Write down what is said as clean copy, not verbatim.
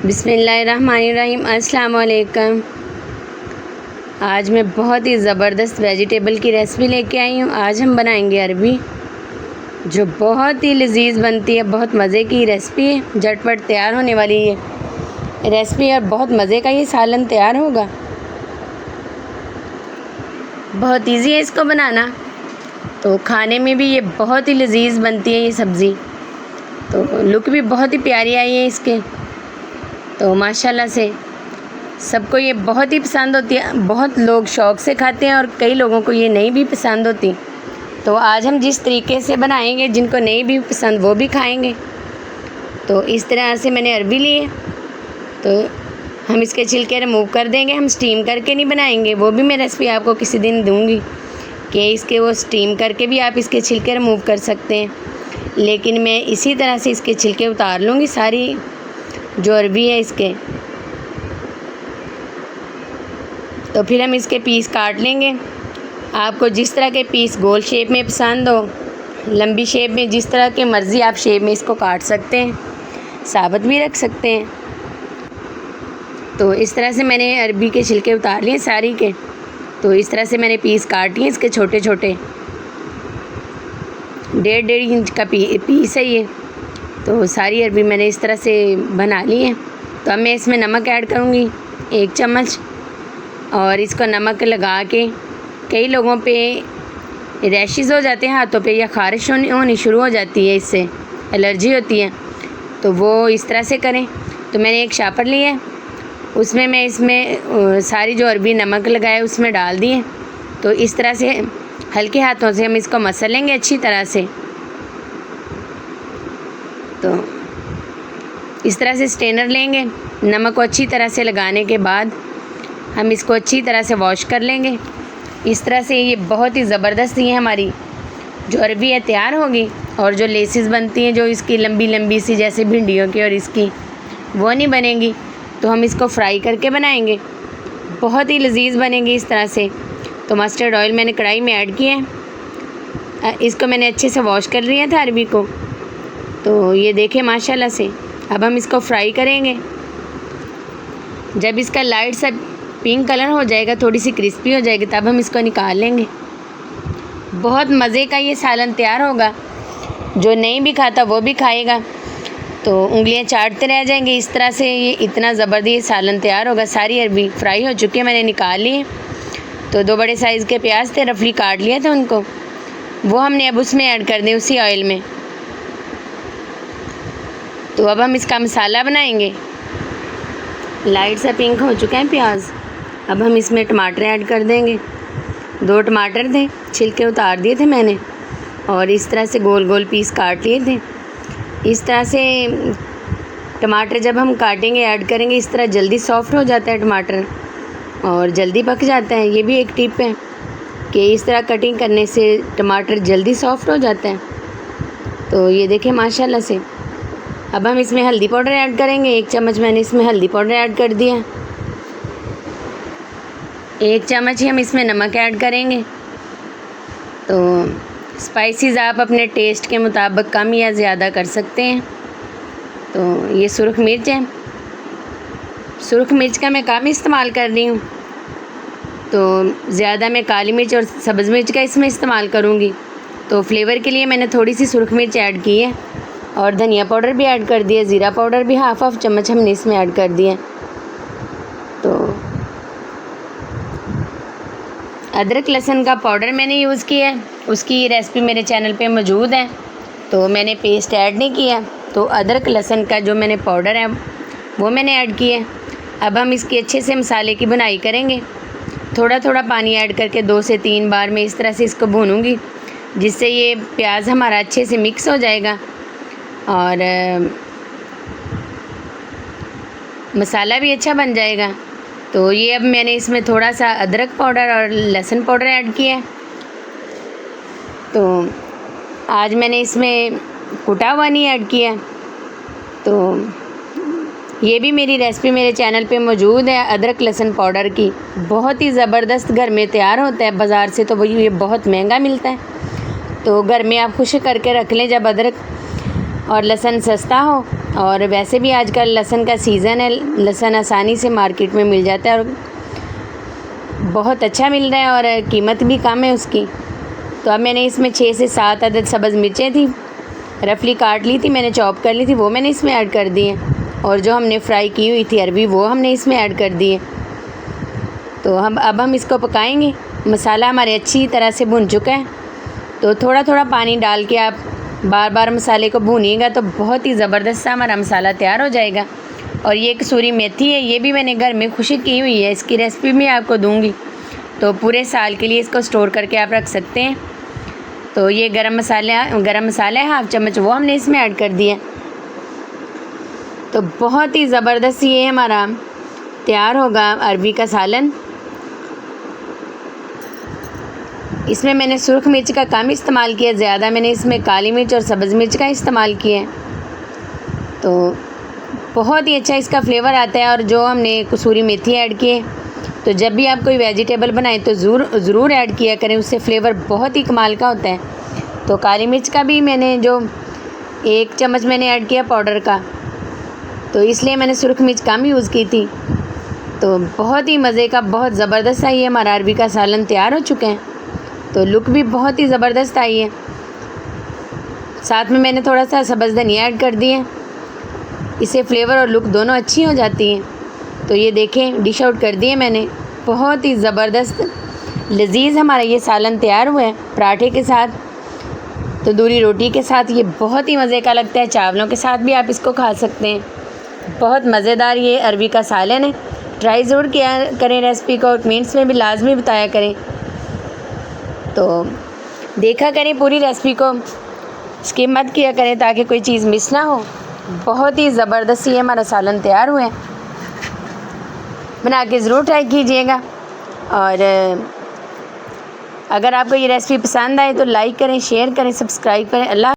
बिस्मिल्लाहिर्रहमानिर्रहीम। अस्सलाम वालेकुम। आज मैं बहुत ही ज़बरदस्त वेजिटेबल की रेसिपी लेके आई हूँ। आज हम बनाएंगे अरबी, जो बहुत ही लजीज बनती है। बहुत मज़े की रेसिपी है, झटपट तैयार होने वाली ये रेसिपी और बहुत मज़े का ये सालन तैयार होगा। बहुत इजी है इसको बनाना, तो खाने में भी ये बहुत ही लजीज बनती है ये सब्ज़ी। तो लुक भी बहुत ही प्यारी आई है इसके, तो माशाल्लाह से सबको ये बहुत ही पसंद होती है। बहुत लोग शौक़ से खाते हैं और कई लोगों को ये नहीं भी पसंद होती। तो आज हम जिस तरीके से बनाएंगे, जिनको नहीं भी पसंद वो भी खाएंगे। तो इस तरह से मैंने अरबी ली है, तो हम इसके छिलके रिमूव कर देंगे। हम स्टीम करके नहीं बनाएंगे, वो भी मैं रेसिपी आपको किसी दिन दूँगी कि इसके वो स्टीम करके भी आप इसके छिलके रिमूव कर सकते हैं। लेकिन मैं इसी तरह से इसके छिलके उतार लूँगी सारी जो अरबी है इसके। तो फिर हम इसके पीस काट लेंगे। आपको जिस तरह के पीस गोल शेप में पसंद हो, लंबी शेप में, जिस तरह के मर्ज़ी आप शेप में इसको काट सकते हैं, साबुत भी रख सकते हैं। तो इस तरह से मैंने अरबी के छिलके उतार लिए सारी के। तो इस तरह से मैंने पीस काट लिए इसके छोटे छोटे, 1.5 इंच का पीस है ये। तो सारी अरबी मैंने इस तरह से बना ली है। तो अब मैं इसमें नमक ऐड करूँगी 1 चम्मच, और इसको नमक लगा के, कई लोगों पे रैशेस हो जाते हैं हाथों पे, या ख़ारिश होनी शुरू हो जाती है, इससे एलर्जी होती है, तो वो इस तरह से करें। तो मैंने एक शापर लिया है, उसमें मैं इसमें सारी जो अरबी नमक लगाए उसमें डाल दिए। तो इस तरह से हल्के हाथों से हम इसको मसल लेंगे अच्छी तरह से। तो इस तरह से स्ट्रेनर लेंगे, नमक को अच्छी तरह से लगाने के बाद हम इसको अच्छी तरह से वॉश कर लेंगे। इस तरह से ये बहुत ही ज़बरदस्त ये हमारी जो अरबी है तैयार होगी। और जो लेसेस बनती हैं जो इसकी लंबी लंबी सी, जैसे भिंडियों की, और इसकी वो नहीं बनेगी। तो हम इसको फ्राई करके बनाएंगे, बहुत ही लजीज बनेंगी इस तरह से। तो मस्टर्ड ऑयल मैंने कढ़ाई में ऐड किया है। इसको मैंने अच्छे से वॉश कर लिया था अरबी को। तो ये देखें माशाल्लाह से। अब हम इसको फ्राई करेंगे। जब इसका लाइट सा पिंक कलर हो जाएगा, थोड़ी सी क्रिस्पी हो जाएगी, तब हम इसको निकाल लेंगे। बहुत मज़े का ये सालन तैयार होगा, जो नहीं भी खाता वो भी खाएगा। तो उंगलियां चाटते रह जाएंगे इस तरह से। ये इतना ज़बरदस्त सालन तैयार होगा। सारी अरबी फ्राई हो चुकी है, मैंने निकाल ली है। तो 2 बड़े साइज़ के प्याज थे, रफली काट लिए थे उनको, वो हमने अब उसमें ऐड कर दें उसी ऑयल में। तो अब हम इसका मसाला बनाएंगे। लाइट सा पिंक हो चुका है प्याज। अब हम इसमें टमाटर ऐड कर देंगे। 2 टमाटर थे, छिलके उतार दिए थे मैंने, और इस तरह से गोल गोल पीस काट लिए थे। इस तरह से टमाटर जब हम काटेंगे, ऐड करेंगे, इस तरह जल्दी सॉफ्ट हो जाता है टमाटर और जल्दी पक जाता है। ये भी एक टिप है कि इस तरह कटिंग करने से टमाटर जल्दी सॉफ्ट हो जाता है। तो ये देखें माशाल्लाह से। अब हम इसमें हल्दी पाउडर ऐड करेंगे। 1 चम्मच मैंने इसमें हल्दी पाउडर ऐड कर दिया। 1 चम्मच ही हम इसमें नमक ऐड करेंगे। तो स्पाइसेस आप अपने टेस्ट के मुताबिक कम या ज़्यादा कर सकते हैं। तो ये सुरख मिर्च है, सुरख मिर्च का मैं कम इस्तेमाल कर रही हूँ। तो ज़्यादा मैं काली मिर्च और सब्ज़ मिर्च का इसमें इस्तेमाल करूँगी। तो फ्लेवर के लिए मैंने थोड़ी सी सुरख मिर्च ऐड की है, और धनिया पाउडर भी ऐड कर दिया। ज़ीरा पाउडर भी हाफ चम्मच हमने इसमें ऐड कर दिया। तो अदरक लहसुन का पाउडर मैंने यूज़ किया है, उसकी रेसिपी मेरे चैनल पे मौजूद है, तो मैंने पेस्ट ऐड नहीं किया। तो अदरक लहसुन का जो मैंने पाउडर है वो मैंने ऐड किया है। अब हम इसकी अच्छे से मसाले की बुनाई करेंगे। थोड़ा थोड़ा पानी ऐड करके 2 से 3 बार मैं इस तरह से इसको भूनूंगी, जिससे ये प्याज हमारा अच्छे से मिक्स हो जाएगा और मसाला भी अच्छा बन जाएगा। तो ये अब मैंने इसमें थोड़ा सा अदरक पाउडर और लहसुन पाउडर ऐड किया है। तो आज मैंने इसमें कुटा हुआ नहीं ऐड किया। तो ये भी मेरी रेसिपी मेरे चैनल पे मौजूद है, अदरक लहसुन पाउडर की। बहुत ही ज़बरदस्त घर में तैयार होता है। बाज़ार से तो वही ये बहुत महंगा मिलता है। तो घर में आप खुश करके रख लें, जब अदरक और लहसुन सस्ता हो और वैसे भी आजकल लहसुन का सीज़न है, लहसुन आसानी से मार्केट में मिल जाता है और बहुत अच्छा मिल रहा है और कीमत भी कम है उसकी। तो अब मैंने इसमें 6 से 7 अदद सब्ज़ मिर्चें थी, रफली काट ली थी मैंने, चॉप कर ली थी, वो मैंने इसमें ऐड कर दी है। और जो हमने फ्राई की हुई थी अरबी, वो हमने इसमें ऐड कर दी है। तो अब हम इसको पकाएंगे। मसाला हमारे अच्छी तरह से भुन चुका है, तो थोड़ा थोड़ा पानी डाल के आप बार बार मसाले को भूनिएगा तो बहुत ही ज़बरदस्त सा हमारा मसाला तैयार हो जाएगा। और ये कसूरी मेथी है, ये भी मैंने घर में खुशी की हुई है, इसकी रेसिपी भी आपको दूंगी, तो पूरे साल के लिए इसको स्टोर करके आप रख सकते हैं। तो ये गरम मसाला है 1/2 चम्मच, वो हमने इसमें ऐड कर दिया। तो बहुत ही ज़बरदस्त ये हमारा तैयार होगा अरबी का सालन। इसमें मैंने सुर्ख मिर्च का कम इस्तेमाल किया, ज़्यादा मैंने इसमें काली मिर्च और सब्ज़ मिर्च का इस्तेमाल किया है। तो बहुत ही अच्छा इसका फ्लेवर आता है। और जो हमने कसूरी मेथी ऐड की है, तो जब भी आप कोई वेजिटेबल बनाएं तो ज़रूर ऐड किया करें, उससे फ्लेवर बहुत ही कमाल का होता है। तो काली मिर्च का भी मैंने जो 1 चम्मच मैंने ऐड किया पाउडर का, तो इसलिए मैंने सुर्ख मिर्च कम यूज़ की थी। तो बहुत ही मज़े का, बहुत ज़बरदस्त सा ये हमारा अरबी का सालन तैयार हो चुके हैं। तो लुक भी बहुत ही ज़बरदस्त आई है। साथ में मैंने थोड़ा सा सब्ज़ धनिया ऐड कर दिए, इससे फ्लेवर और लुक दोनों अच्छी हो जाती हैं। तो ये देखें, डिश आउट कर दिए मैंने। बहुत ही ज़बरदस्त लजीज़ हमारा ये सालन तैयार हुआ है, पराठे के साथ, तंदूरी रोटी के साथ ये बहुत ही मज़े का लगता है। चावलों के साथ भी आप इसको खा सकते हैं। बहुत मज़ेदार ये अरबी का सालन है। ट्राई ज़रूर किया करें रेसिपी को, और कमेंट्स में भी लाजमी बताया करें। तो देखा करें पूरी रेसिपी को, स्किप मत किया करें ताकि कोई चीज़ मिस ना हो। बहुत ही ज़बरदस्त ये हमारा सालन तैयार हुआ है, बना के ज़रूर ट्राई कीजिएगा। और अगर आपको ये रेसिपी पसंद आए तो लाइक करें, शेयर करें, सब्सक्राइब करें। अल्लाह।